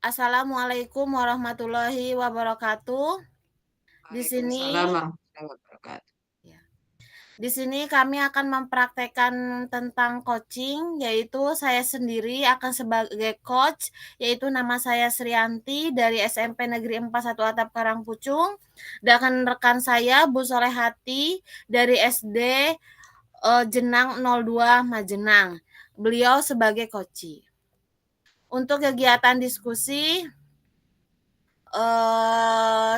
Assalamualaikum warahmatullahi wabarakatuh. Di sini Waalaikumsalam warahmatullahi wabarakatuh. ya, di sini kami akan mempraktekkan tentang coaching, yaitu saya sendiri akan sebagai coach, yaitu nama saya Srianti dari SMP Negeri 41 Atap Karangpucung, dan rekan saya Bu Solehati dari SD Jenang 02 Majenang. Beliau sebagai coach. Untuk kegiatan diskusi,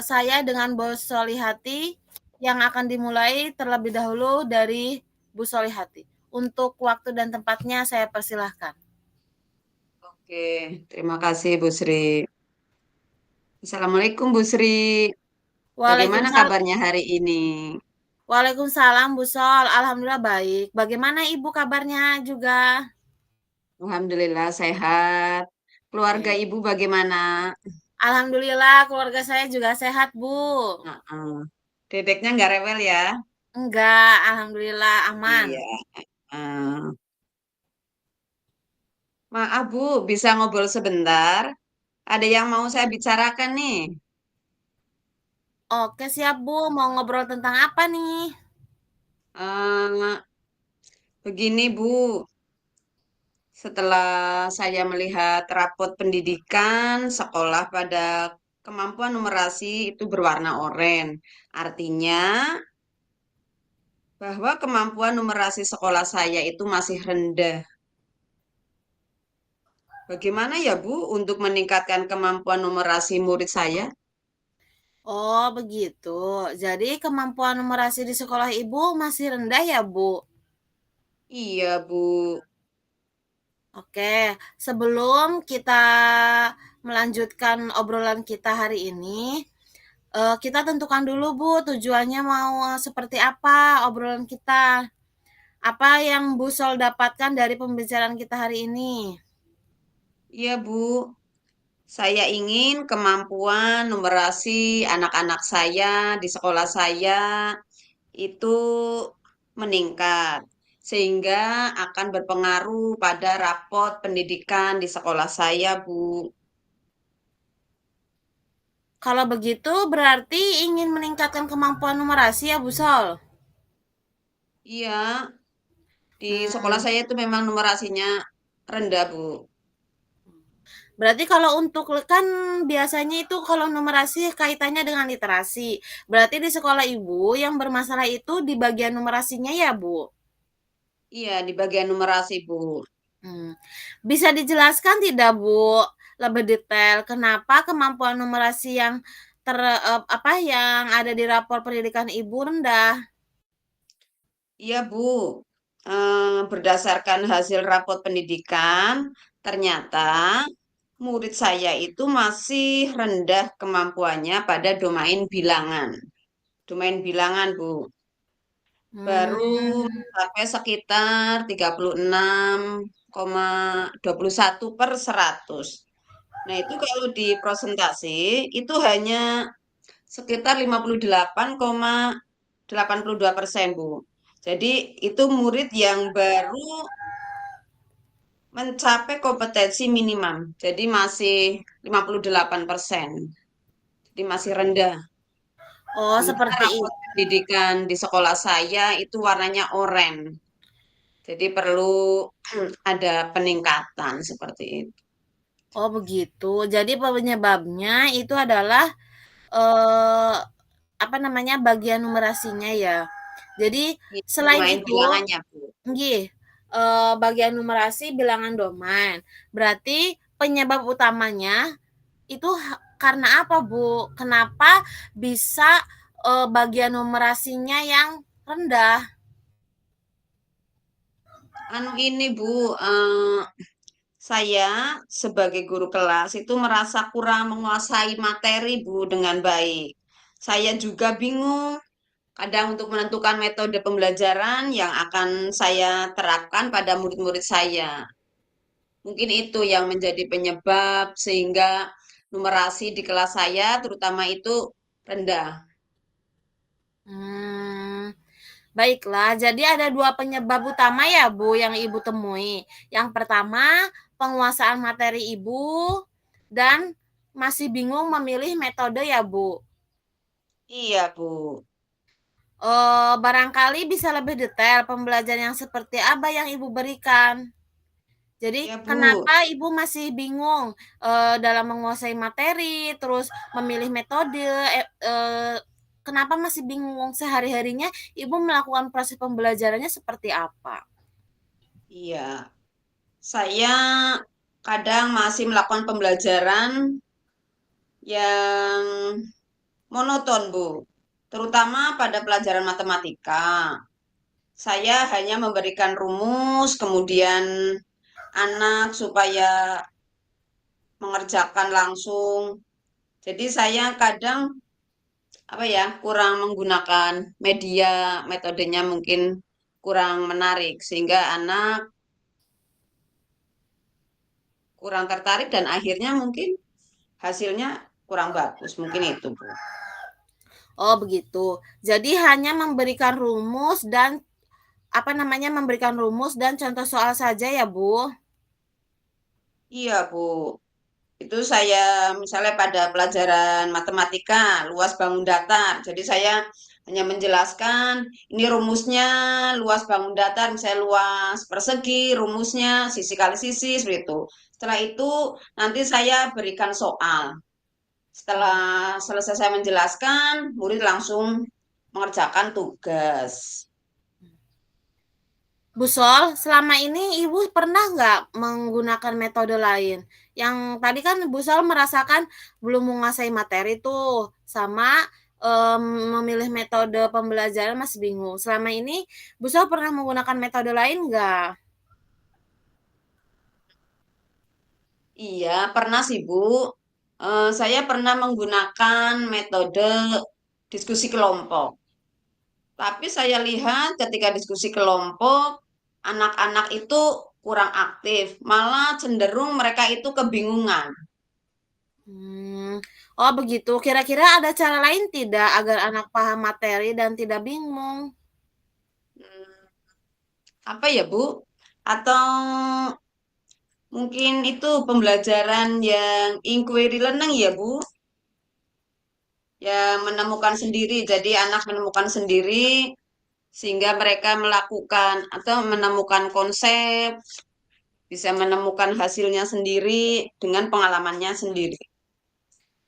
saya dengan Bu Solihati yang akan dimulai terlebih dahulu dari Bu Solihati. Untuk waktu dan tempatnya saya persilahkan. Oke, terima kasih Bu Sri. Assalamualaikum Bu Sri. Bagaimana Waalaikumsalam. kabarnya hari ini? Waalaikumsalam Bu Sol. Alhamdulillah baik. Bagaimana Ibu kabarnya juga? Alhamdulillah sehat. Keluarga Oke. Ibu bagaimana? Alhamdulillah keluarga saya juga sehat Bu. Heeh. Dedeknya nggak rewel ya? Enggak, alhamdulillah aman. Iya. eh. Maaf Bu, bisa ngobrol sebentar? Ada yang mau saya bicarakan nih. Oke siap Bu, mau ngobrol tentang apa nih? Eh, Begini Bu, setelah saya melihat rapot pendidikan sekolah pada kemampuan numerasi itu berwarna oranye. Artinya bahwa kemampuan numerasi sekolah saya itu masih rendah. Bagaimana ya Bu untuk meningkatkan kemampuan numerasi murid saya? Oh, begitu. Jadi kemampuan numerasi di sekolah Ibu masih rendah ya, Bu? Iya Bu. Oke, sebelum kita melanjutkan obrolan kita hari ini, kita tentukan dulu, Bu, tujuannya mau seperti apa obrolan kita. Apa yang Bu Sol dapatkan dari pembicaraan kita hari ini? Iya Bu. Saya ingin kemampuan numerasi anak-anak saya di sekolah saya itu meningkat, sehingga akan berpengaruh pada rapot pendidikan di sekolah saya, Bu. Kalau begitu berarti ingin meningkatkan kemampuan numerasi ya, Bu Sol? Iya, di sekolah Hmm. saya itu memang numerasinya rendah, Bu. Berarti kalau untuk kan biasanya itu kalau numerasi kaitannya dengan literasi. Berarti di sekolah Ibu yang bermasalah itu di bagian numerasinya ya, Bu? Iya, di bagian numerasi, Bu. Hmm. Bisa dijelaskan tidak, Bu, lebih detail kenapa kemampuan numerasi yang apa yang ada di rapor pendidikan Ibu rendah? Iya, Bu. Berdasarkan hasil rapot pendidikan, ternyata murid saya itu masih rendah kemampuannya pada domain bilangan. Domain bilangan, Bu. Baru Hmm. mencapai sekitar 36,21/100. Nah, itu kalau di prosentase itu hanya sekitar 58,82%, Bu. Jadi itu murid yang baru mencapai kompetensi minimum. Jadi masih 58%. Jadi masih rendah. Oh, Sementara seperti rapot itu. pendidikan di sekolah saya itu warnanya oranye. Jadi perlu ada peningkatan seperti itu. Oh, begitu. Jadi penyebabnya itu adalah eh apa namanya? Bagian numerasinya ya. Jadi Ini selain domain itu, bilangannya, Bu. nggih, bagian numerasi bilangan domain. Berarti penyebab utamanya itu karena apa, Bu? Kenapa bisa, bagian numerasinya yang rendah? Anu ini, Bu, saya sebagai guru kelas itu merasa kurang menguasai materi, Bu, dengan baik. Saya juga bingung kadang untuk menentukan metode pembelajaran yang akan saya terapkan pada murid-murid saya. Mungkin itu yang menjadi penyebab sehingga numerasi di kelas saya terutama itu rendah. Mmm, baiklah. Jadi ada 2 penyebab utama ya, Bu, yang Ibu temui. Yang pertama, penguasaan materi Ibu, dan masih bingung memilih metode ya, Bu. Iya, Bu. Barangkali bisa lebih detail pembelajaran yang seperti apa yang Ibu berikan. Jadi Ya, Bu. kenapa Ibu masih bingung, dalam menguasai materi, terus memilih metode, kenapa masih bingung sehari-harinya Ibu melakukan proses pembelajarannya seperti apa? Iya. Saya kadang masih melakukan pembelajaran yang monoton, Bu. Terutama pada pelajaran matematika. Saya hanya memberikan rumus, kemudian anak supaya mengerjakan langsung. Jadi saya kadang apa ya, kurang menggunakan media, metodenya mungkin kurang menarik sehingga anak kurang tertarik dan akhirnya mungkin hasilnya kurang bagus. Mungkin itu, Bu. Oh begitu. Jadi hanya memberikan rumus dan apa namanya, memberikan rumus dan contoh soal saja ya, Bu? Iya, Bu. Itu saya misalnya pada pelajaran matematika, luas bangun datar. Jadi saya hanya menjelaskan ini rumusnya luas bangun datar, misalnya luas persegi, rumusnya sisi kali sisi, seperti itu. Setelah itu nanti saya berikan soal. Setelah selesai saya menjelaskan, murid langsung mengerjakan tugas. Bu Sol, selama ini Ibu pernah nggak menggunakan metode lain? Yang tadi kan Bu Sol merasakan belum menguasai materi tuh, sama memilih metode pembelajaran masih bingung. Selama ini Bu Sol pernah menggunakan metode lain nggak? Iya, pernah sih, Bu. Saya pernah menggunakan metode diskusi kelompok. Tapi saya lihat ketika diskusi kelompok, anak-anak itu kurang aktif, malah cenderung mereka itu kebingungan. Hmm, oh begitu. Kira-kira ada cara lain tidak agar anak paham materi dan tidak bingung? Hmm, apa ya, Bu? Atau mungkin itu pembelajaran yang inquiry learning ya, Bu? Ya, menemukan sendiri. Jadi anak menemukan sendiri sehingga mereka melakukan atau menemukan konsep, bisa menemukan hasilnya sendiri dengan pengalamannya sendiri.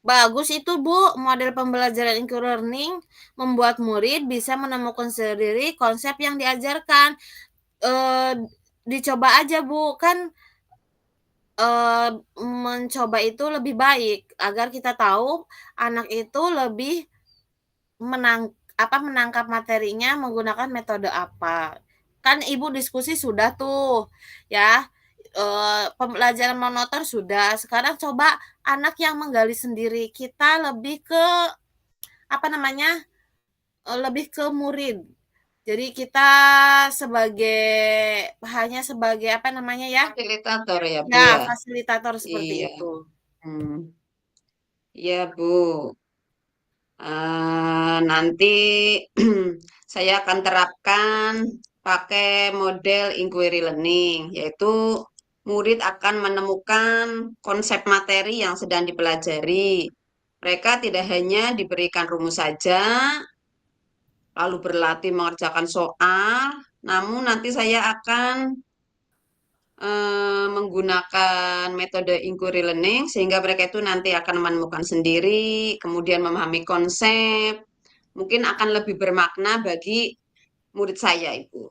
Bagus itu, Bu. Model pembelajaran e-learning membuat murid bisa menemukan sendiri konsep yang diajarkan. Eh, Dicoba aja, Bu. Kan mencoba itu lebih baik agar kita tahu anak itu lebih menangkap materinya menggunakan metode apa. Kan Ibu diskusi sudah tuh, ya. Pembelajaran monoton sudah. Sekarang coba anak yang menggali sendiri. Kita lebih ke apa namanya? Lebih ke murid. Jadi kita sebagai hanya sebagai apa namanya ya? Fasilitator ya, Bu Ya, ya. fasilitator seperti Iya. itu. Hmm. Iya, Bu. Nanti saya akan terapkan pakai model inquiry learning, yaitu murid akan menemukan konsep materi yang sedang dipelajari. Mereka tidak hanya diberikan rumus saja, lalu berlatih mengerjakan soal, namun nanti saya akan menggunakan metode inquiry learning sehingga mereka itu nanti akan menemukan sendiri, kemudian memahami konsep, mungkin akan lebih bermakna bagi murid saya, Ibu.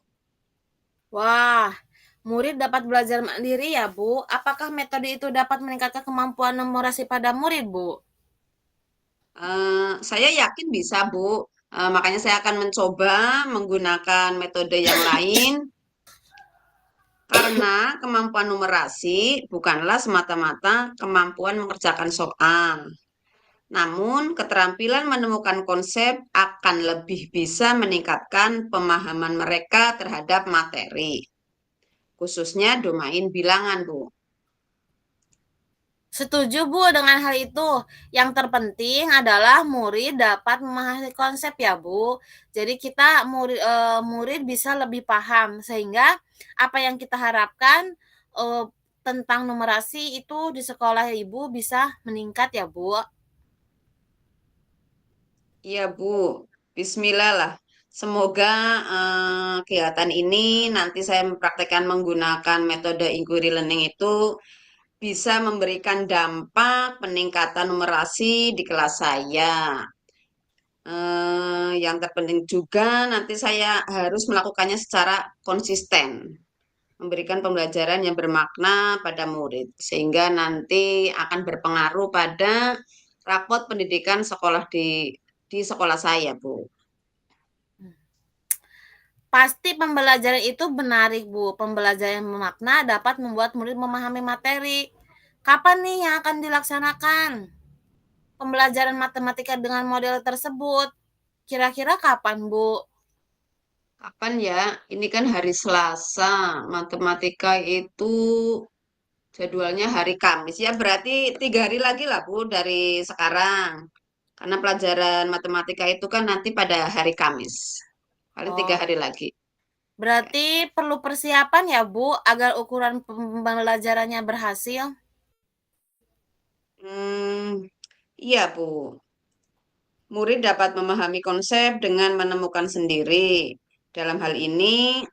Wah, murid dapat belajar mandiri ya, Bu. Apakah metode itu dapat meningkatkan kemampuan numerasi pada murid, Bu? Saya yakin bisa, Bu. Makanya saya akan mencoba menggunakan metode yang lain karena kemampuan numerasi bukanlah semata-mata kemampuan mengerjakan soal. Namun, keterampilan menemukan konsep akan lebih bisa meningkatkan pemahaman mereka terhadap materi, khususnya domain bilangan, Bu. Setuju, Bu, dengan hal itu. Yang terpenting adalah murid dapat memahami konsep ya, Bu. Jadi kita murid bisa lebih paham sehingga apa yang kita harapkan eh, tentang numerasi itu di sekolah Ibu bisa meningkat ya, Bu? Iya, Bu. Bismillah lah. Semoga kegiatan ini nanti saya mempraktekkan menggunakan metode inquiry learning itu bisa memberikan dampak peningkatan numerasi di kelas saya. Yang terpenting juga nanti saya harus melakukannya secara konsisten, memberikan pembelajaran yang bermakna pada murid, sehingga nanti akan berpengaruh pada rapot pendidikan sekolah di sekolah saya, Bu. Pasti pembelajaran itu menarik, Bu. Pembelajaran yang bermakna dapat membuat murid memahami materi. Kapan nih yang akan dilaksanakan pembelajaran matematika dengan model tersebut? Kira-kira kapan, Bu? Kapan ya? Ini kan hari Selasa. Matematika itu jadwalnya hari Kamis. Ya berarti 3 hari lagi lah Bu dari sekarang. Karena pelajaran matematika itu kan nanti pada hari Kamis. Paling tiga Oh, hari lagi. berarti perlu persiapan ya, Bu, agar ukuran pembelajarannya berhasil? Hmm, iya Bu. Murid dapat memahami konsep dengan menemukan sendiri. Dalam hal ini,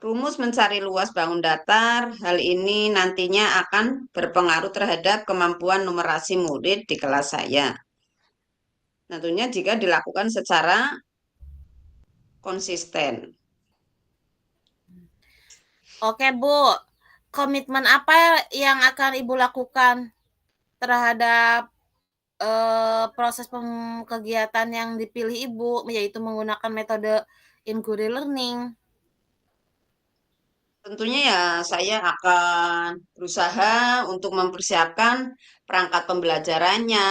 rumus mencari luas bangun datar, hal ini nantinya akan berpengaruh terhadap kemampuan numerasi murid di kelas saya. Tentunya jika dilakukan secara konsisten. Oke, Bu. Komitmen apa yang akan Ibu lakukan terhadap proses kegiatan yang dipilih Ibu, yaitu menggunakan metode inquiry learning? Tentunya ya saya akan berusaha untuk mempersiapkan perangkat pembelajarannya,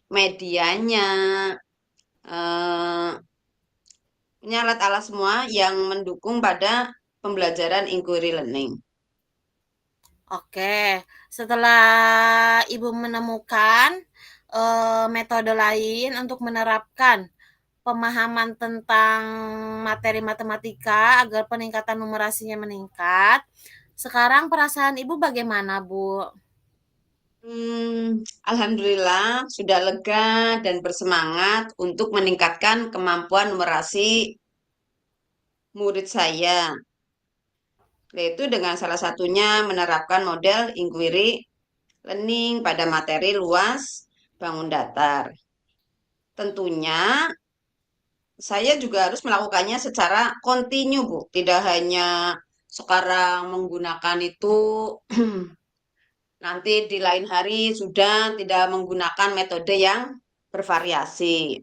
medianya, eh, punya alat-alat semua yang mendukung pada pembelajaran inquiry learning. Oke, setelah Ibu menemukan metode lain untuk menerapkan pemahaman tentang materi matematika agar peningkatan numerasinya meningkat, sekarang perasaan Ibu bagaimana, Bu? Alhamdulillah sudah lega dan bersemangat untuk meningkatkan kemampuan numerasi murid saya, yaitu dengan salah satunya menerapkan model inquiry learning pada materi luas bangun datar. Tentunya saya juga harus melakukannya secara kontinu, Bu. Tidak hanya sekarang menggunakan itu, nanti di lain hari sudah tidak menggunakan metode yang bervariasi.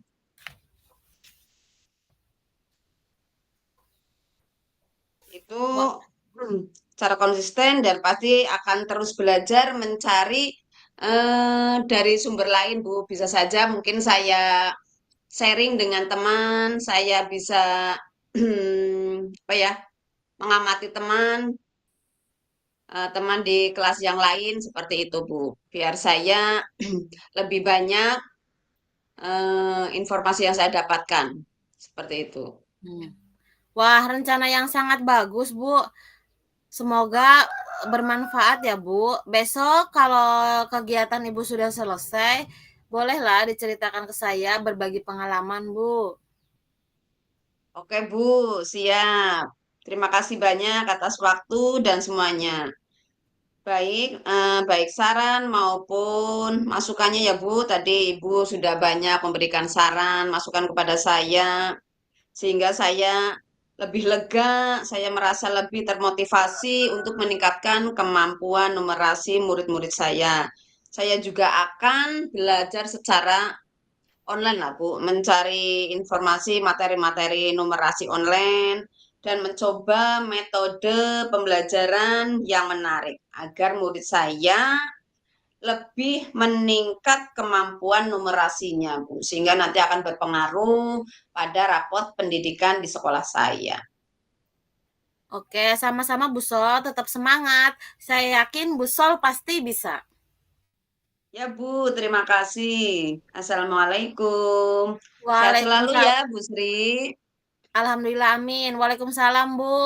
Itu Wah, secara konsisten dan pasti akan terus belajar mencari dari sumber lain, Bu. Bisa saja mungkin saya sharing dengan teman, saya bisa apa ya, mengamati teman di kelas yang lain seperti itu, Bu. Biar saya lebih banyak informasi yang saya dapatkan seperti itu. hmm. Wah, rencana yang sangat bagus, Bu. Semoga bermanfaat ya, Bu. Besok kalau kegiatan Ibu sudah selesai, bolehlah diceritakan ke saya berbagi pengalaman, Bu. Oke, Bu, siap. Terima kasih banyak atas waktu dan semuanya. Baik saran maupun masukannya ya Bu. Tadi Ibu sudah banyak memberikan saran, masukan kepada saya, sehingga saya lebih lega, saya merasa lebih termotivasi untuk meningkatkan kemampuan numerasi murid-murid saya. Saya juga akan belajar secara online lah Bu, mencari informasi materi-materi numerasi online dan mencoba metode pembelajaran yang menarik agar murid saya lebih meningkat kemampuan numerasinya Bu, sehingga nanti akan berpengaruh pada rapot pendidikan di sekolah saya. Oke, sama-sama Bu Sol, tetap semangat. Saya yakin Bu Sol pasti bisa. Ya Bu, terima kasih. Assalamualaikum. Sehat selalu ya Waalaikumsalam. Bu Sri. Alhamdulillah, amin. Waalaikumsalam, Bu.